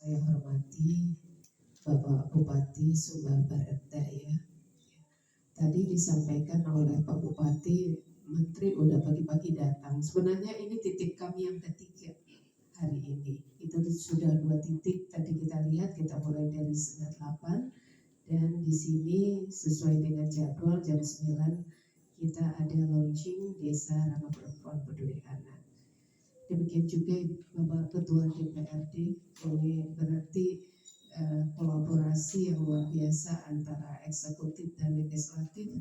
Saya hormati Bapak Bupati Sumba Barat Daya. Tadi disampaikan oleh Pak Bupati, Menteri udah pagi-pagi datang. Sebenarnya ini titik kami yang ketiga hari ini. Itu sudah 2 titik. Tadi kita lihat, kita mulai dari setengah 8. Dan di sini sesuai dengan jadwal jam 9 kita ada launching Desa Ramah Perempuan Peduli Anak. Demikian juga Bapak Ketua DPRD, ini berarti kolaborasi yang luar biasa antara eksekutif dan legislatif.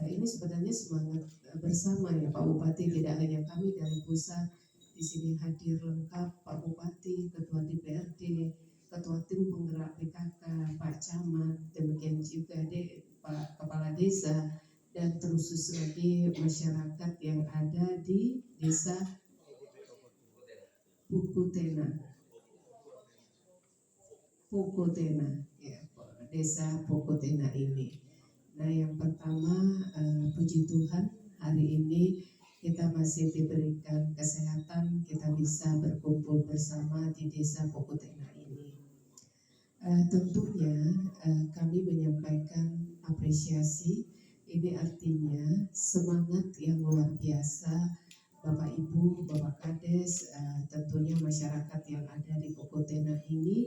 Ini sebenarnya semangat bersama ya Pak Bupati, tidak hanya kami dari pusat, di sini hadir lengkap Pak Bupati, Ketua DPRD, Ketua Tim Penggerak PKK, Pak Camat, demikian juga Pak Kepala Desa, dan terkhusus lagi masyarakat yang ada di Desa Pukutena, ya, Desa Pukutena ini. Nah, yang pertama, puji Tuhan, hari ini kita masih diberikan kesehatan, kita bisa berkumpul bersama di Desa Pukutena ini. Tentunya kami menyampaikan apresiasi, ini artinya semangat yang luar biasa Bapak Ibu, Bapak Kades, tentunya masyarakat yang ada di Pukutena ini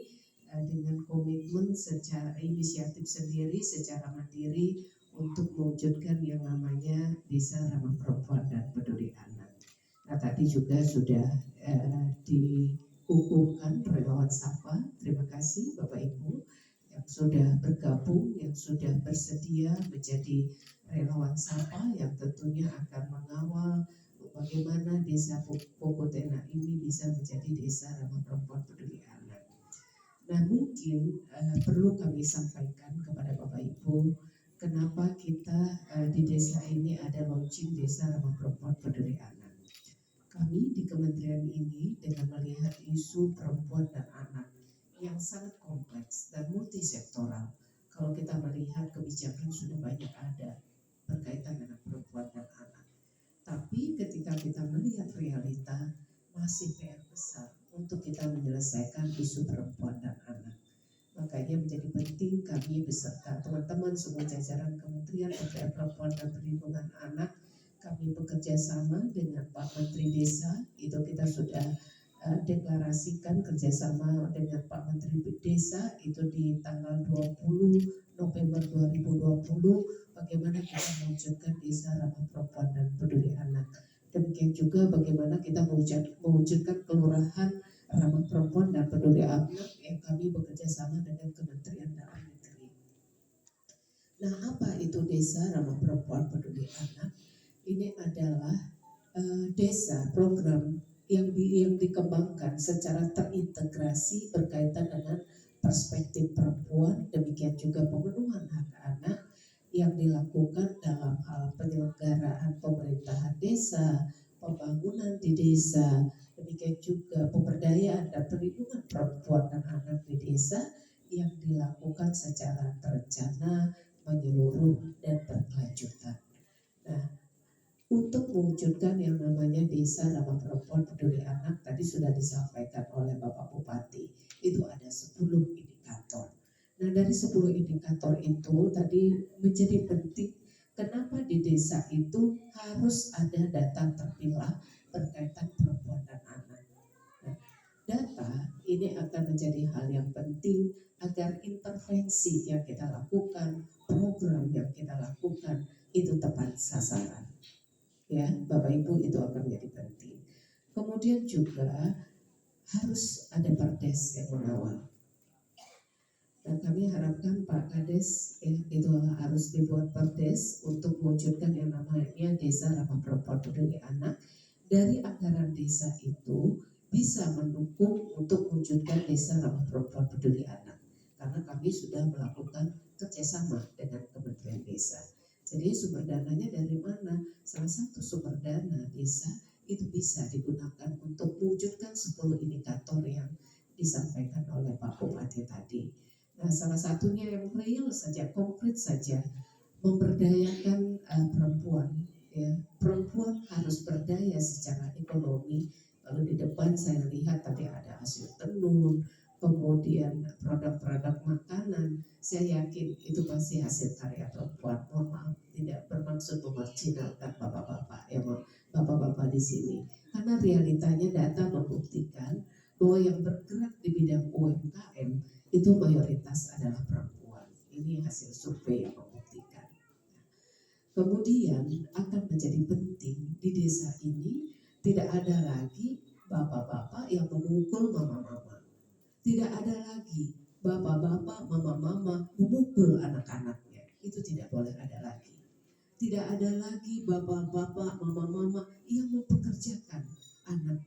dengan komitmen secara inisiatif sendiri, secara mandiri untuk mewujudkan yang namanya Desa Ramah Perempuan dan Peduli Anak. Nah, tadi juga sudah dikukuhkan relawan Sapa. Terima kasih Bapak Ibu yang sudah bergabung, yang sudah bersedia menjadi relawan Sapa yang tentunya akan mengawal bagaimana Desa Pukutena ini bisa menjadi Desa Ramah Perempuan Peduli Anak. Nah, mungkin perlu kami sampaikan kepada Bapak Ibu, kenapa kita di desa ini ada launching Desa Ramah Perempuan Peduli Anak. Kami di kementerian ini dengan melihat isu perempuan dan anak yang sangat kompleks dan multisektoral. Kalau kita melihat kebijakan sudah banyak ada berkaitan dengan perempuan dan anak. Tapi ketika kita melihat realita, masih PR besar untuk kita menyelesaikan isu perempuan dan anak. Makanya menjadi penting kami beserta teman-teman semua jajaran Kementerian Pemberdayaan Perempuan dan Perlindungan Anak, kami bekerja sama dengan Pak Menteri Desa, itu kita sudah deklarasikan kerjasama dengan Pak Menteri Desa itu di tanggal 20 November 2020, bagaimana kita mewujudkan Desa Ramah Perempuan dan Peduli Anak. Demikian juga bagaimana kita mewujudkan kelurahan Ramah Perempuan dan Peduli Anak yang kami bekerja sama dengan Kementerian Dalam Negeri. Nah, apa itu Desa Ramah Perempuan Peduli Anak? Ini adalah desa program yang dikembangkan secara terintegrasi berkaitan dengan perspektif perempuan, demikian juga pemenuhan hak anak yang dilakukan dalam hal penyelenggaraan pemerintahan desa, pembangunan di desa, demikian juga pemberdayaan dan perlindungan perempuan dan anak di desa yang dilakukan secara terencana, menyeluruh, dan berkelanjutan. Nah, untuk mewujudkan yang namanya Desa Ramah Perempuan Peduli Anak, tadi sudah disampaikan oleh Bapak Bupati, itu ada 10 indikator. Nah, dari 10 indikator itu tadi menjadi penting, kenapa di desa itu harus ada data terpilah berkaitan perempuan dan anak. Nah, data ini akan menjadi hal yang penting agar intervensi yang kita lakukan, program yang kita lakukan itu tepat sasaran. Ya, Bapak Ibu, itu akan menjadi penting. Kemudian juga harus ada perdes yang mengawal. Dan kami harapkan Pak Kades itu harus dibuat perdes untuk mewujudkan yang namanya Desa Ramah Perempuan Peduli Anak. Dari anggaran desa itu bisa mendukung untuk mewujudkan Desa Ramah Perempuan Peduli Anak. Karena kami sudah melakukan kerjasama dengan Kementerian Desa. Jadi sumber dananya dari mana? Salah satu sumber dana desa itu bisa digunakan untuk mewujudkan 10 indikator yang disampaikan oleh Pak Bupati tadi. Nah, salah satunya yang real saja, konkret saja, memberdayakan perempuan. Ya, perempuan harus berdaya secara ekonomi. Lalu di depan saya lihat tadi ada hasil tenun, kemudian produk-produk makanan, saya yakin itu pasti hasil karya perempuan. Mohon maaf, tidak bermaksud memarginalkan bapak-bapak bapak-bapak di sini, karena realitanya data membuktikan bahwa yang bergerak di bidang UMKM itu mayoritas adalah perempuan. Ini hasil survei yang membuktikan. Kemudian akan menjadi penting di desa ini tidak ada lagi bapak-bapak yang memukul mama-mama. Tidak ada lagi bapak-bapak, mama-mama memukul anak-anaknya. Itu tidak boleh ada lagi. Tidak ada lagi bapak-bapak, mama-mama yang mempekerjakan anak.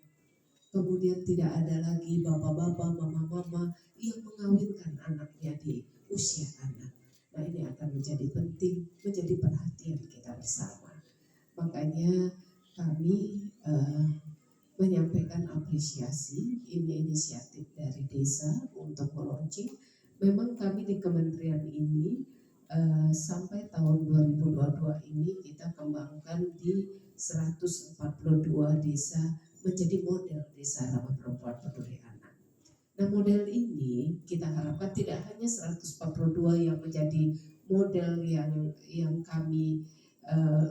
Kemudian tidak ada lagi bapak-bapak, mama-mama yang mengawinkan anaknya di usia anak. Nah, ini akan menjadi penting, menjadi perhatian kita bersama. Makanya kami menyampaikan apresiasi ini inisiatif dari desa untuk launching. Memang kami di kementerian ini sampai tahun 2022 ini kita kembangkan di 142 desa menjadi model desa ramah perempuan peduli anak. Nah, model ini kita harapkan tidak hanya 142 yang menjadi model yang kami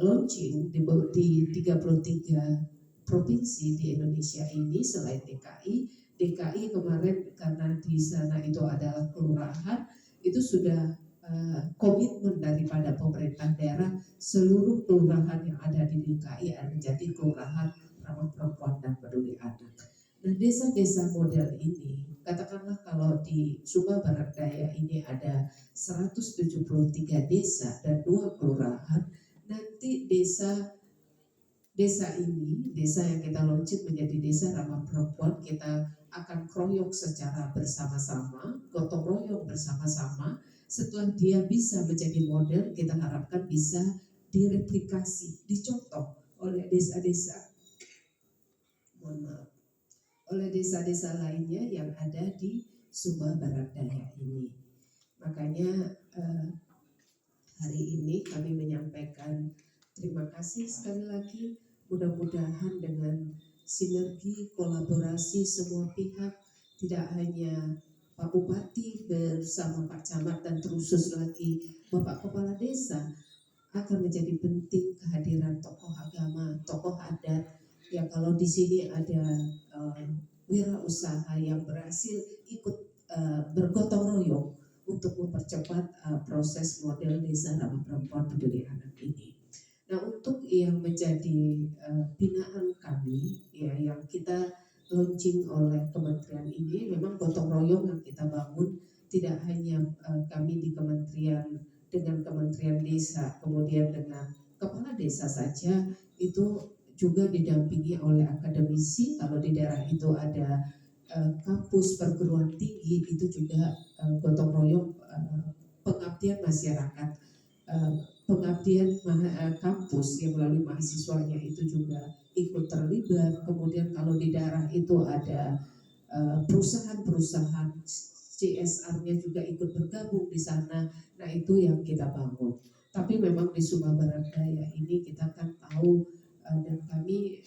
launching di 33 provinsi di Indonesia ini selain DKI kemarin karena di sana itu adalah kelurahan, itu sudah komitmen daripada pemerintah daerah seluruh kelurahan yang ada di DKI menjadi kelurahan ramah perempuan dan peduli anak. Nah, desa-desa model ini, katakanlah kalau di Sumba Barat Daya ini ada 173 desa dan 2 kelurahan, nanti desa ini, desa yang kita launching menjadi desa ramah perempuan, kita akan kroyok secara bersama-sama, gotong royong bersama-sama. Setelah dia bisa menjadi model, kita harapkan bisa direplikasi, dicontoh oleh desa-desa, oleh desa-desa lainnya yang ada di Sumba Barat Daya ini. Makanya hari ini kami menyampaikan terima kasih sekali lagi. Mudah-mudahan dengan sinergi kolaborasi semua pihak, tidak hanya Pak Bupati bersama Pak Camat dan terkhusus lagi Bapak Kepala Desa, akan menjadi penting kehadiran tokoh agama, tokoh adat. Ya, kalau di sini ada wirausaha yang berhasil ikut bergotong royong untuk mempercepat proses model desa ramah perempuan peduli anak ini. Nah, untuk yang menjadi binaan kami, ya yang kita launching oleh kementerian ini, memang gotong royong yang kita bangun tidak hanya kami di kementerian dengan kementerian desa, kemudian dengan kepala desa saja, itu juga didampingi oleh akademisi. Kalau di daerah itu ada kampus perguruan tinggi, itu juga gotong royong pengabdian masyarakat, pengabdian kampus yang melalui mahasiswanya itu juga ikut terlibat. Kemudian kalau di daerah itu ada perusahaan-perusahaan CSR-nya juga ikut bergabung di sana. Nah, itu yang kita bangun. Tapi memang di Sumba Barat Daya ini kita kan tahu dan kami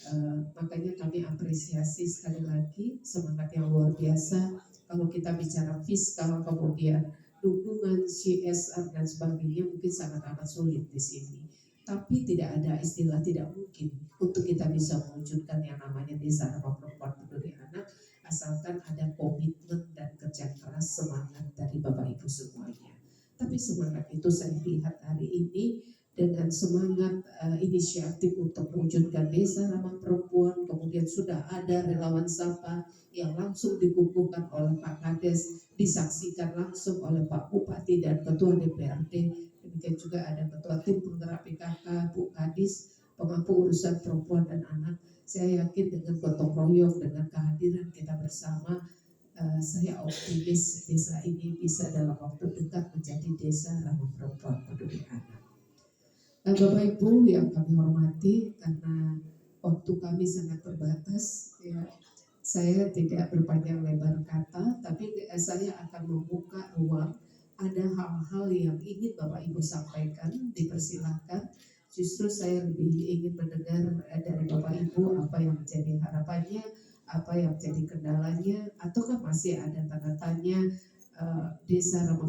makanya kami apresiasi sekali lagi semangat yang luar biasa. Kalau kita bicara fiskal, kemudian dukungan CSR dan sebagainya, mungkin sangat amat sulit di sini. Tapi tidak ada istilah tidak mungkin untuk kita bisa mewujudkan yang namanya desa ramah perempuan peduli anak, asalkan ada komitmen dan kerja keras, semangat dari Bapak Ibu semuanya. Tapi semangat itu saya lihat hari ini dengan semangat inisiatif untuk mewujudkan desa ramah perempuan, kemudian sudah ada relawan Sapa yang langsung dikukuhkan oleh Pak Kades, disaksikan langsung oleh Pak Bupati dan Ketua DPRD. Demikian juga ada Ketua Tim Penggerak PKK, Bu Kadis, pemangku urusan perempuan dan anak. Saya yakin dengan gotong royong, dengan kehadiran kita bersama, saya optimis desa ini bisa dalam waktu dekat menjadi desa ramah perempuan peduli anak. Bapak Ibu yang kami hormati, karena waktu kami sangat terbatas, ya, saya tidak berpanjang lebar kata, tapi saya akan membuka ruang. Ada hal-hal yang ingin Bapak Ibu sampaikan, dipersilahkan. Justru saya lebih ingin mendengar dari Bapak Ibu apa yang menjadi harapannya, apa yang jadi kendalanya, ataukah masih ada tanda tanya Desa Rama